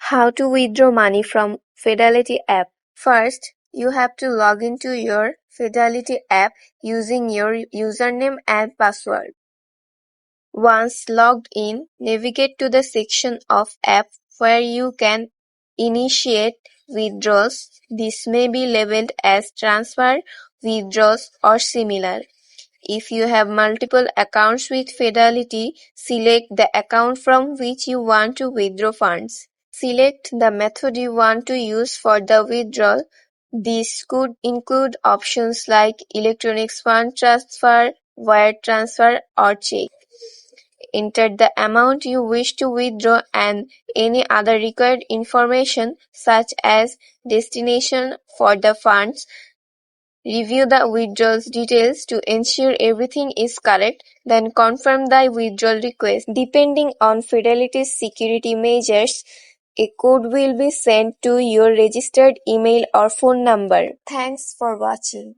How to withdraw money from Fidelity app. First, you have to log into your Fidelity app using your username and password. Once logged in, navigate to the section of app where you can initiate withdrawals. This may be labeled as transfer, withdrawals, or similar. If you have multiple accounts with Fidelity, select the account from which you want to withdraw funds. Select the method you want to use for the withdrawal. This could include options like electronic fund transfer, wire transfer, or check. Enter the amount you wish to withdraw and any other required information such as destination for the funds. Review the withdrawal details to ensure everything is correct, then confirm the withdrawal request. Depending on Fidelity's security measures, a code will be sent to your registered email or phone number. Thanks for watching.